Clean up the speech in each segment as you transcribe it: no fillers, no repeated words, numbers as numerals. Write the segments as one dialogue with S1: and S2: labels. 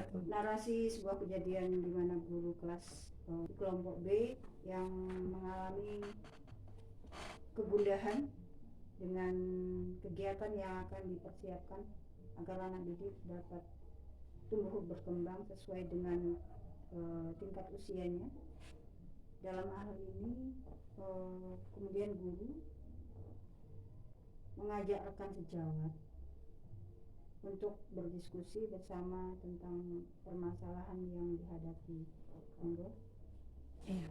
S1: tuh?
S2: narasi sebuah kejadian di mana guru kelas kelompok B yang mengalami kegundahan dengan kegiatan yang akan dipersiapkan agar anak didik dapat tumbuh berkembang sesuai dengan tingkat usianya. Dalam hal ini kemudian guru mengajak rekan sejawat untuk berdiskusi bersama tentang permasalahan yang dihadapi. Monggo.
S1: Iya.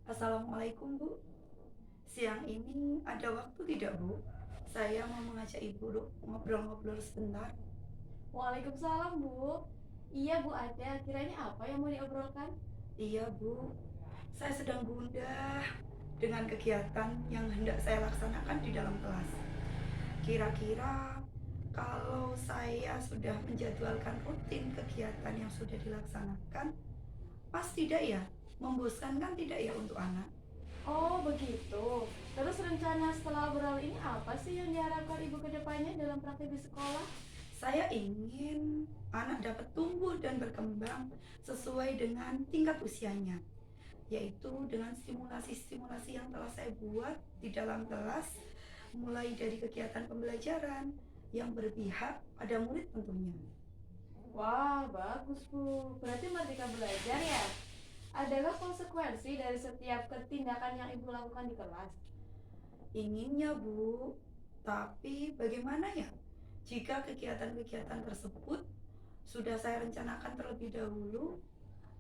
S1: Assalamualaikum Bu. Siang ini ada waktu tidak Bu? Saya mau mengajak Ibu ngobrol-ngobrol sebentar.
S3: Waalaikumsalam Bu. Iya Bu, ada. Kiranya apa yang mau diobrolkan?
S1: Iya Bu, saya sedang gundah dengan kegiatan yang hendak saya laksanakan di dalam kelas. Kira-kira kalau saya sudah menjadwalkan rutin kegiatan yang sudah dilaksanakan, pas tidak ya? Membosankan tidak ya untuk anak?
S3: Oh begitu. Terus rencana setelah obrolan ini apa sih yang diharapkan Ibu ke depannya dalam praktik di sekolah?
S1: Saya ingin anak dapat tumbuh dan berkembang sesuai dengan tingkat usianya, yaitu dengan stimulasi-stimulasi yang telah saya buat di dalam kelas, mulai dari kegiatan pembelajaran yang berpihak pada murid tentunya.
S3: Wah, bagus Bu. Berarti merdeka belajar ya? Adakah konsekuensi dari setiap tindakan yang Ibu lakukan di kelas?
S1: Inginnya Bu, tapi bagaimana ya jika kegiatan-kegiatan tersebut sudah saya rencanakan terlebih dahulu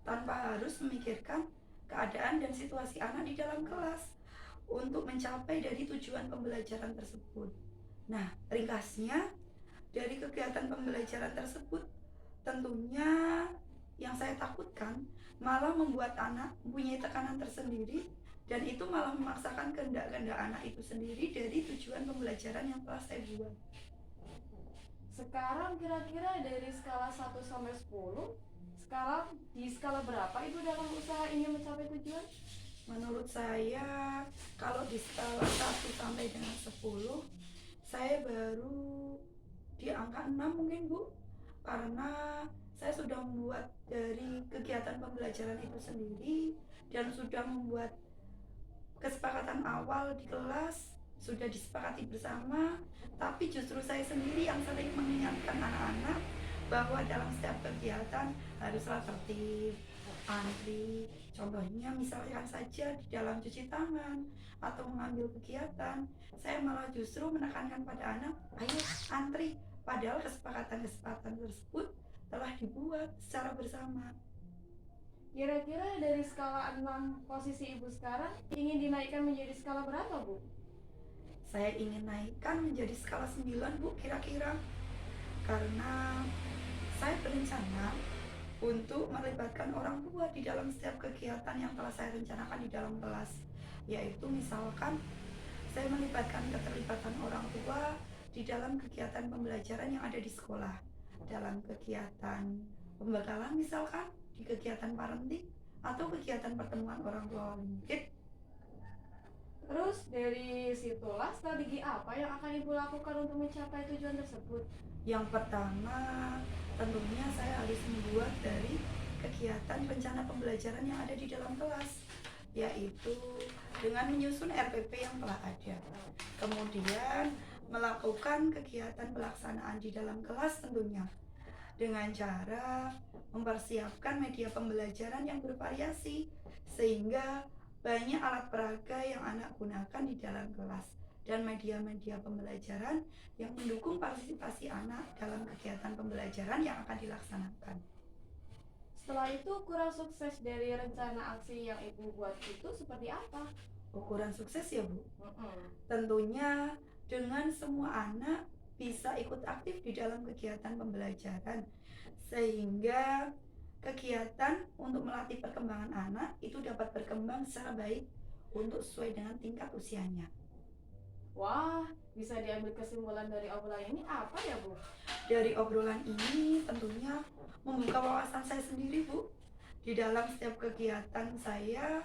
S1: tanpa harus memikirkan keadaan dan situasi anak di dalam kelas untuk mencapai dari tujuan pembelajaran tersebut. Nah, ringkasnya dari kegiatan pembelajaran tersebut tentunya yang saya takutkan malah membuat anak mempunyai tekanan tersendiri, dan itu malah memaksakan kehendak-kehendak anak itu sendiri dari tujuan pembelajaran yang telah saya buat.
S3: Sekarang kira-kira dari skala 1 sampai 10, sekarang di skala berapa Ibu dalam usaha ingin mencapai tujuan?
S1: Menurut saya, kalau di skala 1 sampai dengan 10, saya baru di angka 6 mungkin Bu. Karena saya sudah membuat dari kegiatan pembelajaran itu sendiri dan sudah membuat kesepakatan awal di kelas, sudah disepakati bersama, tapi justru saya sendiri yang sering mengingatkan anak-anak bahwa dalam setiap kegiatan haruslah tertib, antri. Contohnya misalkan saja di dalam cuci tangan atau mengambil kegiatan, saya malah justru menekankan pada anak, ayo antri. Padahal kesepakatan-kesepakatan tersebut telah dibuat secara bersama.
S3: Kira-kira dari skala 6 posisi Ibu sekarang ingin dinaikkan menjadi skala berapa Bu?
S1: Saya ingin naikkan menjadi skala 9 Bu kira-kira. Karena saya berencana untuk melibatkan orang tua di dalam setiap kegiatan yang telah saya rencanakan di dalam kelas. Yaitu misalkan saya melibatkan keterlibatan orang tua di dalam kegiatan pembelajaran yang ada di sekolah, dalam kegiatan pembekalan misalkan, di kegiatan parenting, atau kegiatan pertemuan orang tua wali murid.
S3: Terus dari situlah strategi apa yang akan Ibu lakukan untuk mencapai tujuan tersebut?
S1: Yang pertama, tentunya saya harus membuat dari kegiatan rencana pembelajaran yang ada di dalam kelas, yaitu dengan menyusun RPP yang telah ada. Kemudian melakukan kegiatan pelaksanaan di dalam kelas tentunya dengan cara mempersiapkan media pembelajaran yang bervariasi sehingga banyak alat peraga yang anak gunakan di dalam kelas dan media-media pembelajaran yang mendukung partisipasi anak dalam kegiatan pembelajaran yang akan dilaksanakan.
S3: Setelah itu ukuran sukses dari rencana aksi yang Ibu buat itu seperti apa?
S1: Ukuran sukses ya Bu? Tentunya dengan semua anak bisa ikut aktif di dalam kegiatan pembelajaran, sehingga kegiatan untuk melatih perkembangan anak itu dapat berkembang secara baik untuk sesuai dengan tingkat usianya.
S3: Wah, bisa diambil kesimpulan dari obrolan ini apa ya Bu?
S1: Dari obrolan ini tentunya membuka wawasan saya sendiri Bu, di dalam setiap kegiatan saya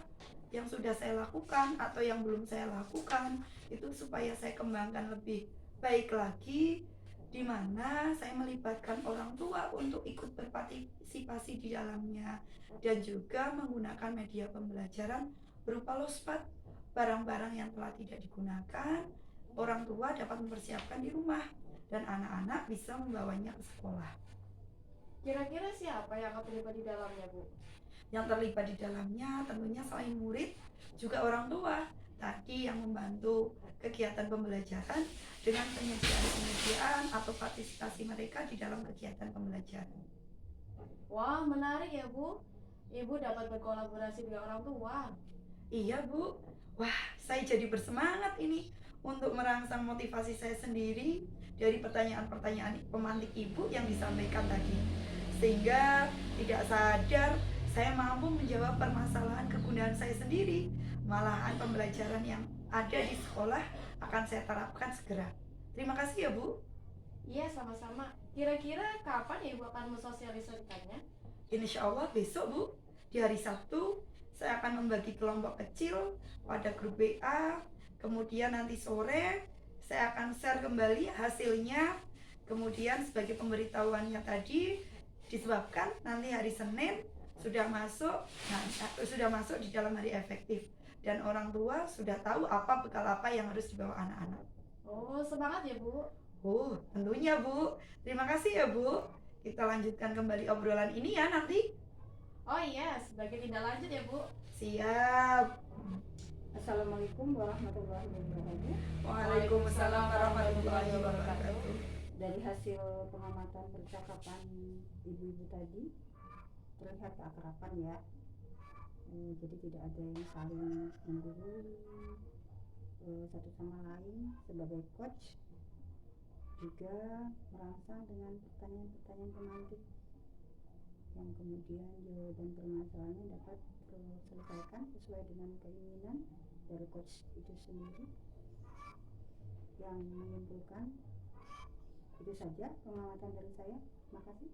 S1: yang sudah saya lakukan atau yang belum saya lakukan, itu supaya saya kembangkan lebih baik lagi di mana saya melibatkan orang tua untuk ikut berpartisipasi di dalamnya, dan juga menggunakan media pembelajaran berupa lospat. Barang-barang yang telah tidak digunakan, orang tua dapat mempersiapkan di rumah dan anak-anak bisa membawanya ke sekolah.
S3: Kira-kira siapa yang akan terlibat di dalamnya, Bu?
S1: Yang terlibat di dalamnya tentunya selain murid, juga orang tua tadi yang membantu kegiatan pembelajaran dengan penyediaan atau partisipasi mereka di dalam kegiatan pembelajaran.
S3: Wah, menarik ya, Bu. Ibu dapat berkolaborasi dengan orang tua.
S1: Iya, Bu. Wah, saya jadi bersemangat ini untuk merangsang motivasi saya sendiri dari pertanyaan-pertanyaan pemantik Ibu yang disampaikan tadi. Sehingga tidak sadar saya mampu menjawab permasalahan kegunaan saya sendiri. Malahan pembelajaran yang ada di sekolah akan saya terapkan segera. Terima kasih ya, Bu.
S3: Iya, sama-sama. Kira-kira kapan ya Ibu akan mensosialisasikannya?
S1: Insya Allah besok, Bu. Di hari Sabtu saya akan membagi kelompok kecil pada grup WA. Kemudian nanti sore saya akan share kembali hasilnya. Kemudian sebagai pemberitahuannya tadi, disebabkan nanti hari Senin sudah masuk di dalam hari efektif, dan orang tua sudah tahu apa bekal apa yang harus dibawa anak-anak.
S3: Oh, semangat ya, Bu.
S1: Oh, tentunya, Bu. Terima kasih ya, Bu. Kita lanjutkan kembali obrolan ini ya nanti.
S3: Oh iya, sebagai tindak lanjut ya, Bu.
S1: Siap.
S2: Assalamualaikum warahmatullahi wabarakatuh.
S1: Waalaikumsalam warahmatullahi wabarakatuh.
S2: Dari hasil pengamatan percakapan ibu-ibu tadi, terlihat keakraban ya. Jadi tidak ada yang saling menggurui satu sama lain. Sebagai coach juga merangsang dengan pertanyaan-pertanyaan pemantik yang kemudian jawaban permasalahannya dapat terselesaikan sesuai dengan keinginan dari coach itu sendiri. Yang menyimpulkan itu saja pengamatan dari saya. Terima kasih.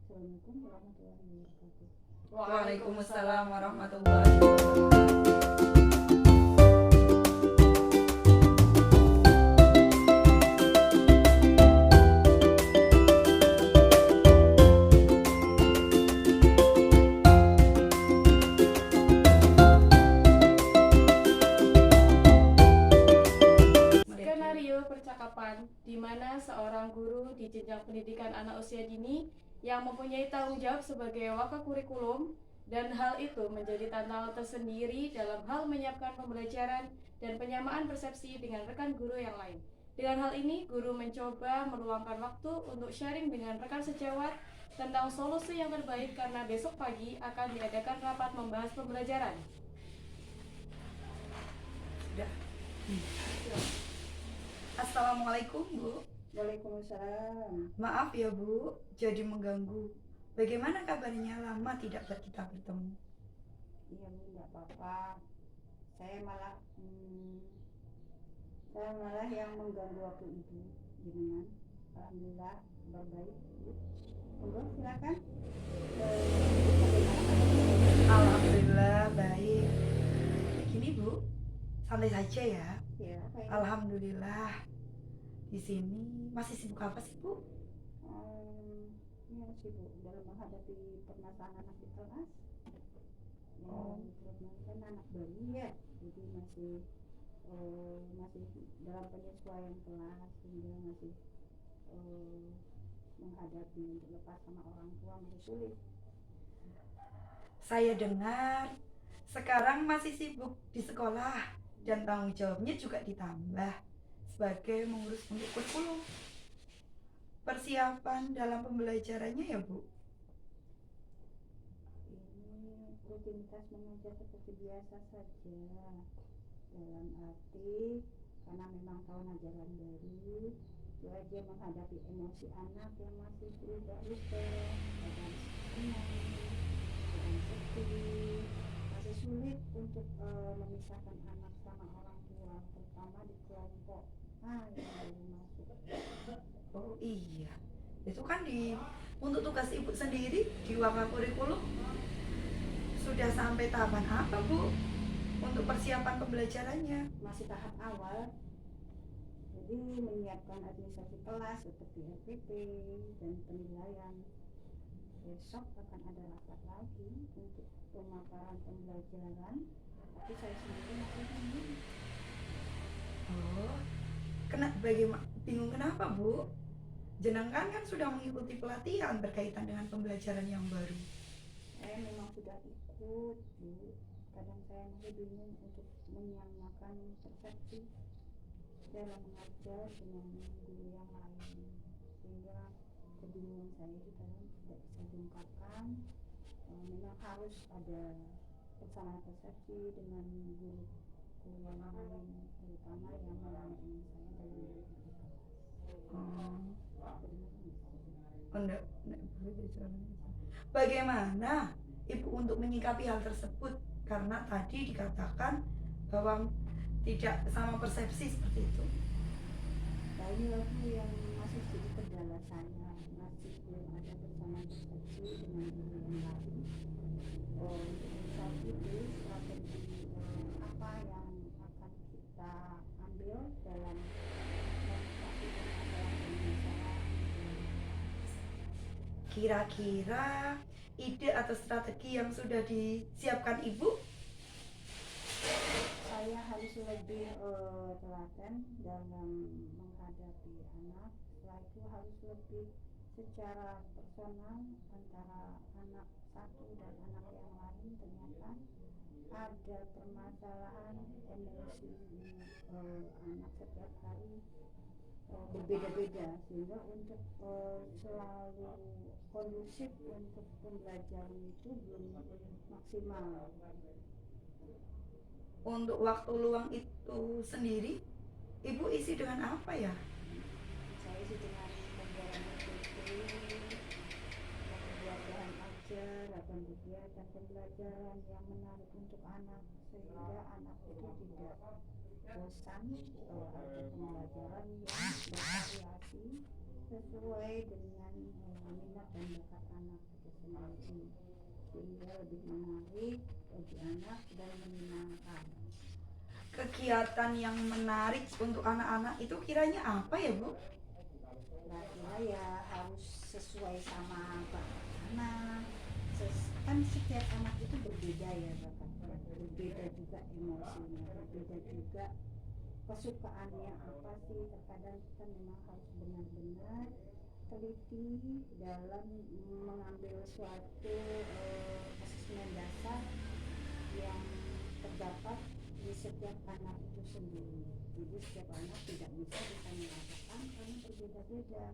S2: Assalamualaikum warahmatullahi wabarakatuh.
S1: Waalaikumsalam warahmatullahi wabarakatuh.
S3: Skenario percakapan di mana seorang guru di jenjang pendidikan anak usia dini yang mempunyai tanggung jawab sebagai wakil kurikulum, dan hal itu menjadi tantangan tersendiri dalam hal menyiapkan pembelajaran dan penyamaan persepsi dengan rekan guru yang lain. Dengan hal ini, guru mencoba meluangkan waktu untuk sharing dengan rekan sejawat tentang solusi yang terbaik karena besok pagi akan diadakan rapat membahas pembelajaran.
S1: Sudah. Assalamualaikum, Bu.
S2: Waalaikumsalam.
S1: Maaf ya, Bu, jadi mengganggu. Bagaimana kabarnya? Lama tidak kita bertemu.
S2: Iya Bu, nggak apa-apa. Saya malah yang mengganggu waktu ibu gimana? Alhamdulillah baik. Monggo silakan.
S1: Alhamdulillah baik. Gini, Bu, santai saja ya.
S2: Ya, baik.
S1: Alhamdulillah. Di sini masih sibuk apa sih, Bu?
S2: Iya sibuk dalam menghadapi permasalahan anak di kelas. Terutama kan anak bayi ya, jadi masih dalam penyesuaian kelas, sehingga masih menghadapi untuk lepas sama orang tua masih sulit.
S1: Saya dengar sekarang masih sibuk di sekolah dan tanggung jawabnya juga ditambah sebagai mengurus untuk kurikulum. Persiapan dalam pembelajarannya ya, Bu?
S2: Ini rutinitas mengajar seperti biasa saja, dalam arti karena memang tahun ajaran baru, belajar menghadapi emosi anak yang masih berubah-ubah, kadang senang, kadang sedih, masih sulit untuk memisahkan anak sama orang tua, terutama di kelompok yang baru masuk.
S1: Oh iya, itu kan untuk tugas Ibu sendiri di wakil kurikulum sudah sampai tahapan apa, Bu? Untuk persiapan pembelajarannya?
S2: Masih tahap awal, Jadi menyiapkan administrasi kelas seperti RPP dan penilaian. Besok akan ada rapat lagi untuk pemaparan pembelajaran, tapi saya sendiri masih bingung.
S1: Oh, bingung kenapa Bu? Jenengan kan sudah mengikuti pelatihan berkaitan dengan pembelajaran yang baru.
S2: Saya memang sudah ikut, Bu. Kadang saya masih bingung untuk menyamakan persepsi dalam mengajar dengan guru yang lain, sehingga kebingungan saya itu kadang tidak bisa diungkapkan. Memang harus ada persamaan persepsi dengan guru yang lain, terutama yang melayani saya dalam mengajar.
S1: Enggak boleh bicara. Bagaimana Ibu untuk menyikapi hal tersebut? Karena tadi dikatakan bahwa tidak sama persepsi seperti itu.
S2: Nah, ini lagi yang masih jadi kendala saya, masih belum ada persamaan persepsi dengan guru yang lain. Untuk saat itu strategi apa yang akan kita ambil dalam menyikapi permasalahan permasalahan.
S1: Kira-kira ide atau strategi yang sudah disiapkan Ibu?
S2: Saya harus lebih telaten dalam menghadapi anak. Setelah itu harus lebih secara personal antara anak satu dan anak yang lain. Ternyata ada permasalahan emosi anak setiap hari berbeda-beda, sehingga untuk selalu kondusif untuk pembelajaran itu belum maksimal.
S1: Untuk waktu luang itu sendiri Ibu isi dengan apa ya?
S2: Saya isi dengan membuat membuat bahan ajar dan kegiatan pembelajaran yang menarik untuk anak, sehingga anak itu tidak bosan. Ada pembelajaran yang bervariasi sesuai dengan minat dan bakat anak itu sendiri, sehingga lebih menarik bagi anak dan menyenangkan.
S1: Kegiatan yang menarik untuk anak-anak itu kiranya apa ya Bu?
S2: Kira-kira ya harus sesuai sama bakat anak. Kan setiap anak itu berbeda ya bakatnya, berbeda juga emosinya, berbeda juga kesukaannya apa sih. Terkadang kita memang harus benar-benar teliti dalam mengambil suatu asesmen dasar yang terdapat di setiap anak itu sendiri. Jadi setiap anak tidak bisa kita mengatakan karena berbeda-beda,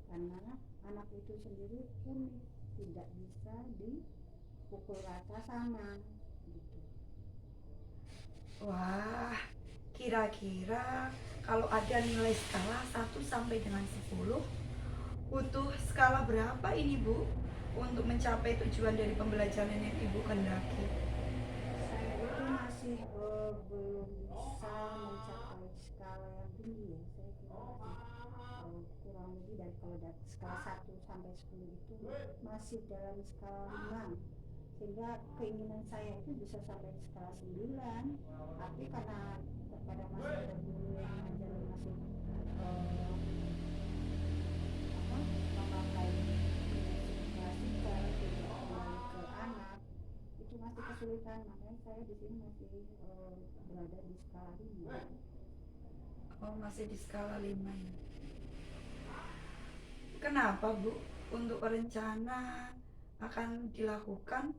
S2: karena anak itu sendiri unik, tidak bisa dipukul rata sama gitu.
S1: Wah, kira-kira kalau ada nilai skala 1 sampai dengan 10, butuh skala berapa ini Bu untuk mencapai tujuan dari pembelajaran yang Ibu kendaki?
S2: Saya itu masih belum bisa mencapai skala yang tinggi ya. Saya kira masih kurang lebih dari kalau dari skala 1 sampai 10 itu masih dalam skala 5, sehingga keinginan saya itu bisa sampai skala 9, tapi karena pada masih ada guru yang mengajar masih memakai klasikal tidak kembali ke anak, itu masih kesulitan. Makanya saya di sini masih berada di skala 5.
S1: Oh, masih di skala 5 ya. Kenapa Bu untuk rencana akan dilakukan?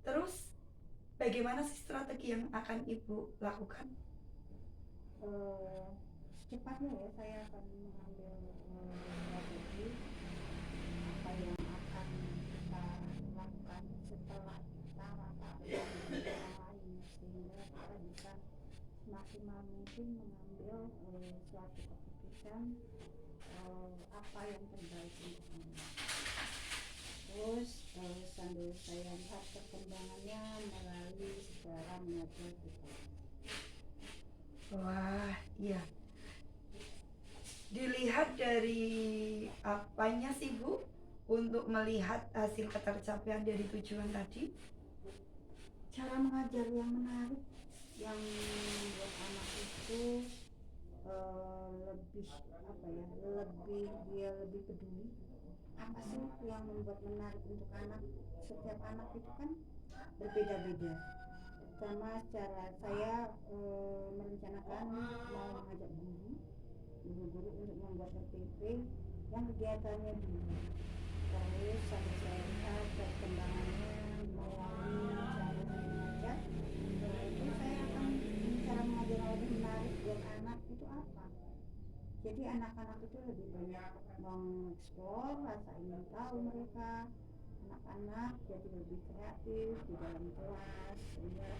S1: Terus bagaimana sih strategi yang akan Ibu lakukan?
S2: Secepatnya ya saya akan mengambil strategi apa yang akan kita lakukan setelah kita rapat dengan orang lain, sehingga kita bisa semaksimal mungkin mengambil suatu keputusan apa yang terbaik untuk anak. Terus sambil saya lihat perkembangannya melalui secara mengajar kita.
S1: Wah, iya. Dilihat dari apanya sih Bu untuk melihat hasil ketercapaian dari tujuan tadi?
S2: Cara mengajar yang menarik, yang membuat anak itu lebih apa ya, dia lebih peduli. Apa sih yang membuat menarik untuk anak? Setiap anak itu kan berbeda-beda. Sama cara saya merencanakan mau mengajak guru-guru untuk membuat RPP yang kegiatannya dulu. Terus sampai saya lihat perkembangannya melalui cara saya mengajar, itu saya akan cara mengajar yang lebih menarik buat anak itu apa. Jadi anak-anak itu lebih banyak mengeksplor rasa ingin tahu mereka. Anak-anak jadi lebih kreatif di dalam kelas, sehingga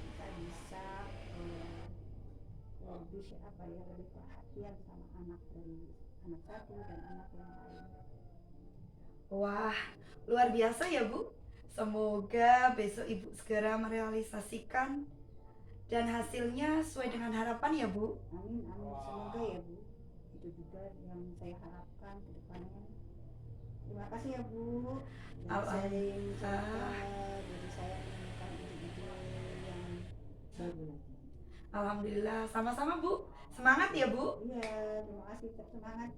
S2: kita bisa lebih apa ya, lebih perhatian sama anak dari anak satu dan anak yang lain.
S1: Wah, luar biasa ya Bu. Semoga besok Ibu segera merealisasikan dan hasilnya sesuai dengan harapan ya Bu.
S2: Amin, amin. Semoga ya Bu. Itu juga yang saya harapkan ke depannya. Terima kasih ya Bu. Dan saya mencoba dari saya menemukan ide-ide yang baru lagi.
S1: Alhamdulillah, sama-sama Bu. Semangat ya Bu.
S2: Iya, terima kasih. Tetap semangat.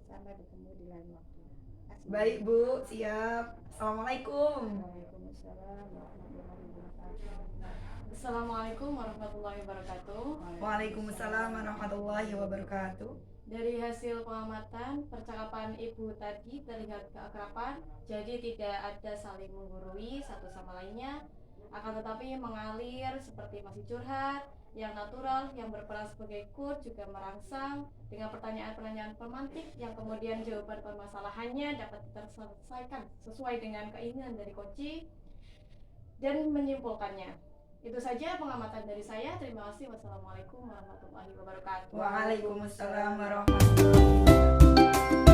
S2: Sampai bertemu di lain waktu. Kasih.
S1: Baik Bu, siap. Assalamualaikum.
S2: Waalaikumsalam warahmatullahi wabarakatuh.
S3: Assalamualaikum warahmatullahi wabarakatuh.
S1: Waalaikumsalam warahmatullahi wabarakatuh.
S3: Dari hasil pengamatan percakapan Ibu tadi terlihat keakraban, jadi tidak ada saling menggurui satu sama lainnya, akan tetapi mengalir seperti masih curhat, yang natural, yang berperan sebagai coach, juga merangsang dengan pertanyaan-pertanyaan pemantik yang kemudian jawaban permasalahannya dapat terselesaikan sesuai dengan keinginan dari coach dan menyimpulkannya. Itu saja pengamatan dari saya. Terima kasih. Wassalamualaikum warahmatullahi wabarakatuh.
S1: Waalaikumsalam warahmatullahi wabarakatuh.